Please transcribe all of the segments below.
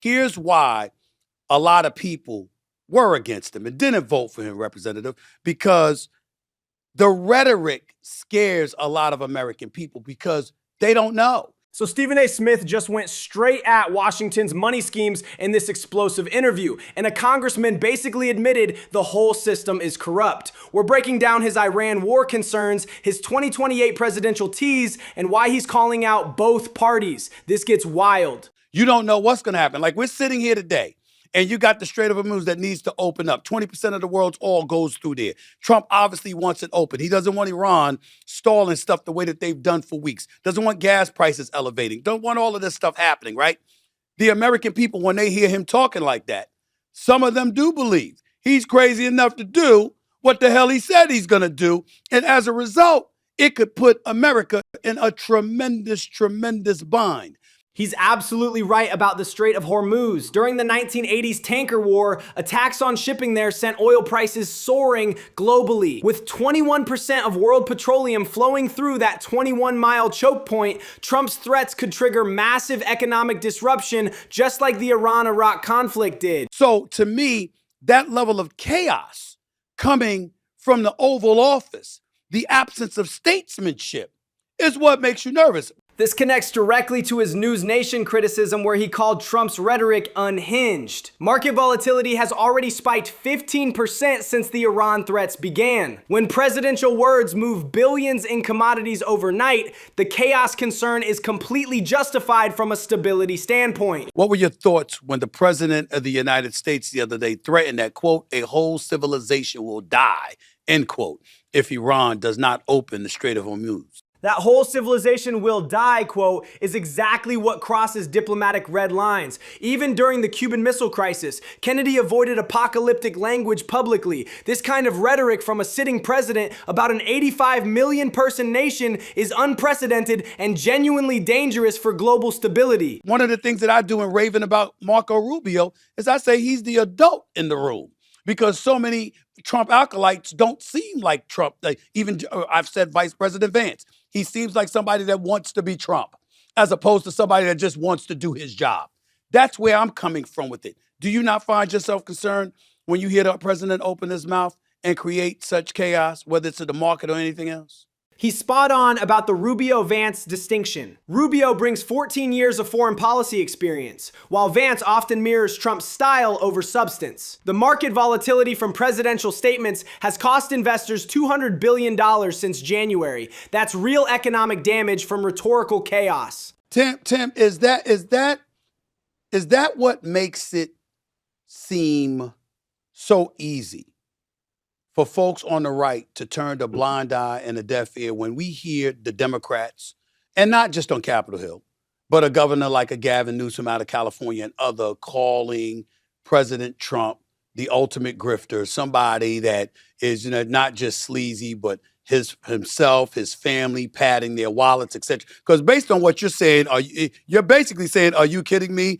Here's why a lot of people were against him and didn't vote for him, Representative, because the rhetoric scares a lot of American people because they don't know. So Stephen A. Smith just went straight at Washington's money schemes in this explosive interview, and a congressman basically admitted the whole system is corrupt. We're breaking down his Iran war concerns, his 2028 presidential tease, and why he's calling out both parties. This gets wild. You don't know what's going to happen. Like, we're sitting here today, and you got the Strait of Hormuz that needs to open up. 20% of the world's oil goes through there. Trump obviously wants it open. He doesn't want Iran stalling stuff the way that they've done for weeks. Doesn't want gas prices elevating. Don't want all of this stuff happening, right? The American people, when they hear him talking like that, some of them do believe he's crazy enough to do what the hell he said he's going to do. And as a result, it could put America in a tremendous, tremendous bind. He's absolutely right about the Strait of Hormuz. During the 1980s tanker war, attacks on shipping there sent oil prices soaring globally. With 21% of world petroleum flowing through that 21-mile choke point, Trump's threats could trigger massive economic disruption, just like the Iran-Iraq conflict did. So to me, that level of chaos coming from the Oval Office, the absence of statesmanship, is what makes you nervous. This connects directly to his News Nation criticism where he called Trump's rhetoric unhinged. Market volatility has already spiked 15% since the Iran threats began. When presidential words move billions in commodities overnight, the chaos concern is completely justified from a stability standpoint. What were your thoughts when the president of the United States the other day threatened that, quote, a whole civilization will die, end quote, if Iran does not open the Strait of Hormuz? That whole civilization will die, quote, is exactly what crosses diplomatic red lines. Even during the Cuban Missile Crisis, Kennedy avoided apocalyptic language publicly. This kind of rhetoric from a sitting president about an 85 million person nation is unprecedented and genuinely dangerous for global stability. One of the things that I do in raving about Marco Rubio is I say he's the adult in the room, because so many Trump acolytes don't seem like Trump. I've said Vice President Vance. He seems like somebody that wants to be Trump, as opposed to somebody that just wants to do his job. That's where I'm coming from with it. Do you not find yourself concerned when you hear the president open his mouth and create such chaos, whether it's in the market or anything else? He's spot on about the Rubio-Vance distinction. Rubio brings 14 years of foreign policy experience, while Vance often mirrors Trump's style over substance. The market volatility from presidential statements has cost investors $200 billion since January. That's real economic damage from rhetorical chaos. Tim, is that what makes it seem so easy for folks on the right to turn the blind eye and a deaf ear when we hear the Democrats, and not just on Capitol Hill, but a governor like a Gavin Newsom out of California and other, calling President Trump the ultimate grifter, somebody that is, not just sleazy, but himself, his family, padding their wallets, etc. Because based on what you're saying, you're basically saying, are you kidding me?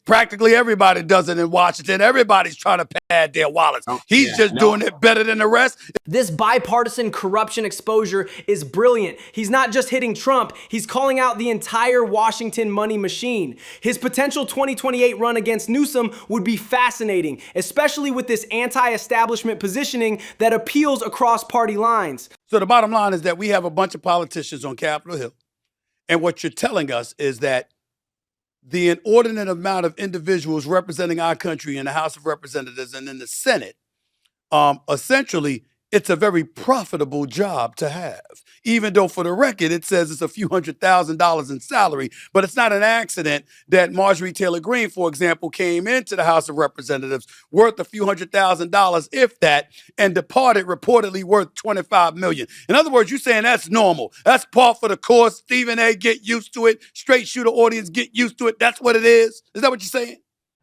Practically everybody does it in Washington. Everybody's trying to pad their wallets. He's doing it better than the rest. This bipartisan corruption exposure is brilliant. He's not just hitting Trump, he's calling out the entire Washington money machine. His potential 2028 run against Newsom would be fascinating, especially with this anti-establishment positioning that appeals across party lines. So the bottom line is that we have a bunch of politicians on Capitol Hill, and what you're telling us is that the inordinate amount of individuals representing our country in the House of Representatives and in the Senate, essentially, it's a very profitable job to have. Even though for the record, it says it's a few $100,000 in salary, but it's not an accident that Marjorie Taylor Greene, for example, came into the House of Representatives worth a few $100,000, if that, and departed reportedly worth $25 million. In other words, you're saying that's normal. That's par for the course. Stephen A., get used to it. Straight shooter audience, get used to it. That's what it is. Is that what you're saying?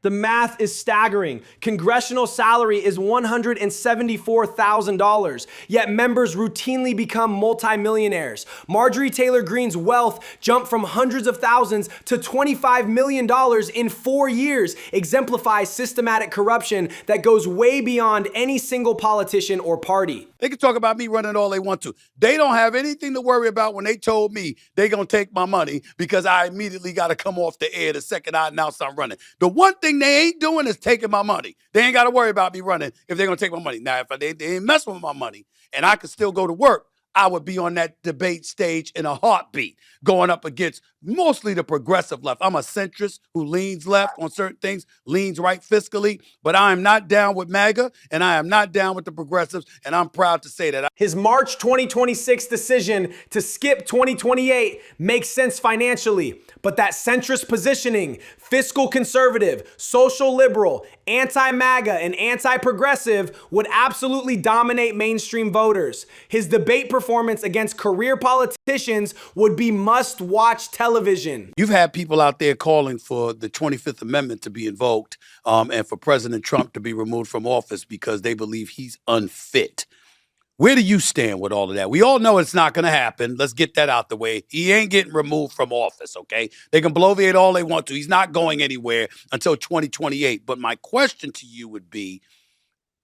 The math is staggering. Congressional salary is $174,000, yet members routinely become multimillionaires. Marjorie Taylor Greene's wealth jumped from hundreds of thousands to $25 million in 4 years, exemplifies systematic corruption that goes way beyond any single politician or party. They can talk about me running all they want to. They don't have anything to worry about when they told me they're going to take my money because I immediately got to come off the air the second I announce I'm running. The one thing they ain't doing is taking my money. They ain't got to worry about me running if they're going to take my money. Now, if they ain't messing with my money and I could still go to work, I would be on that debate stage in a heartbeat, going up against mostly the progressive left. I'm a centrist who leans left on certain things, leans right fiscally, but I am not down with MAGA, and I am not down with the progressives, and I'm proud to say that. His March 2026 decision to skip 2028 makes sense financially, but that centrist positioning, fiscal conservative, social liberal, anti-MAGA, and anti-progressive would absolutely dominate mainstream voters. His debate performance against career politicians would be must-watch television. You've had people out there calling for the 25th Amendment to be invoked and for President Trump to be removed from office because they believe he's unfit. Where do you stand with all of that? We all know it's not going to happen. Let's get that out the way. He ain't getting removed from office, okay? They can bloviate all they want to. He's not going anywhere until 2028. But my question to you would be,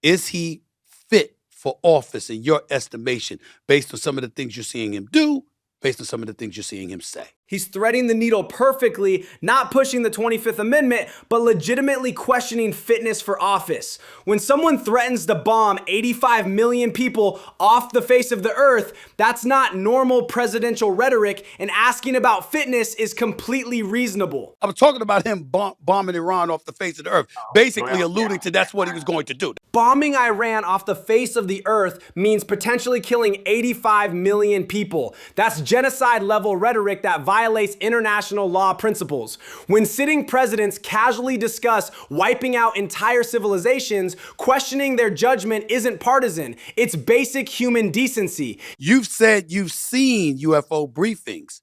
is he fit for office in your estimation based on some of the things you're seeing him do, based on some of the things you're seeing him say? He's threading the needle perfectly, not pushing the 25th Amendment, but legitimately questioning fitness for office. When someone threatens to bomb 85 million people off the face of the earth, that's not normal presidential rhetoric, and asking about fitness is completely reasonable. I was talking about him bombing Iran off the face of the earth, basically alluding to that's what he was going to do. Bombing Iran off the face of the earth means potentially killing 85 million people. That's genocide-level rhetoric that violates international law principles. When sitting presidents casually discuss wiping out entire civilizations, questioning their judgment isn't partisan. It's basic human decency. You've said you've seen UFO briefings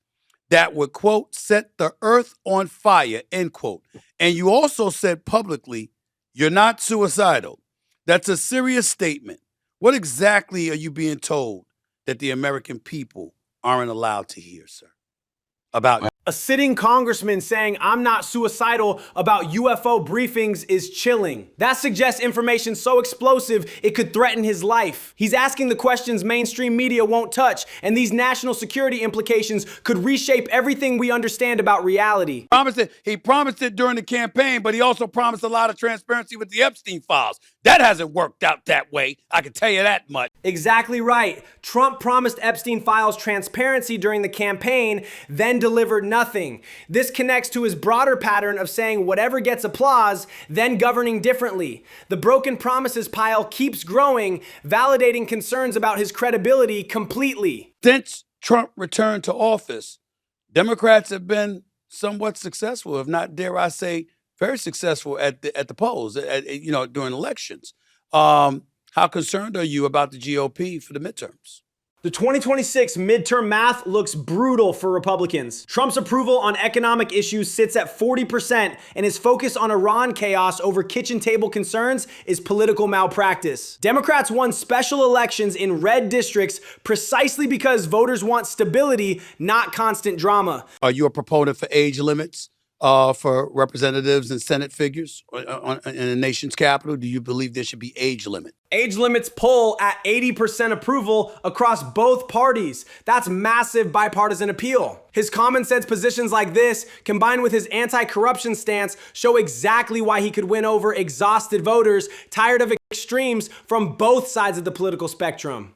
that would, quote, set the earth on fire, end quote. And you also said publicly, you're not suicidal. That's a serious statement. What exactly are you being told that the American people aren't allowed to hear, sir? About a sitting congressman saying I'm not suicidal about UFO briefings is chilling. That suggests information so explosive it could threaten his life. He's asking the questions mainstream media won't touch, and these national security implications could reshape everything we understand about reality. He promised it during the campaign, but he also promised a lot of transparency with the Epstein files. That hasn't worked out that way. I can tell you that much. Exactly right. Trump promised Epstein files transparency during the campaign, then delivered nothing. This connects to his broader pattern of saying whatever gets applause, then governing differently. The broken promises pile keeps growing, validating concerns about his credibility completely. Since Trump returned to office, Democrats have been somewhat successful, if not, dare I say, very successful at the polls, during elections. How concerned are you about the GOP for the midterms? The 2026 midterm math looks brutal for Republicans. Trump's approval on economic issues sits at 40%, and his focus on Iran chaos over kitchen table concerns is political malpractice. Democrats won special elections in red districts precisely because voters want stability, not constant drama. Are you a proponent for age limits for representatives and Senate figures in the nation's capital? Do you believe there should be age limit? Age limits poll at 80% approval across both parties. That's massive bipartisan appeal. His common sense positions like this, combined with his anti-corruption stance, show exactly why he could win over exhausted voters tired of extremes from both sides of the political spectrum.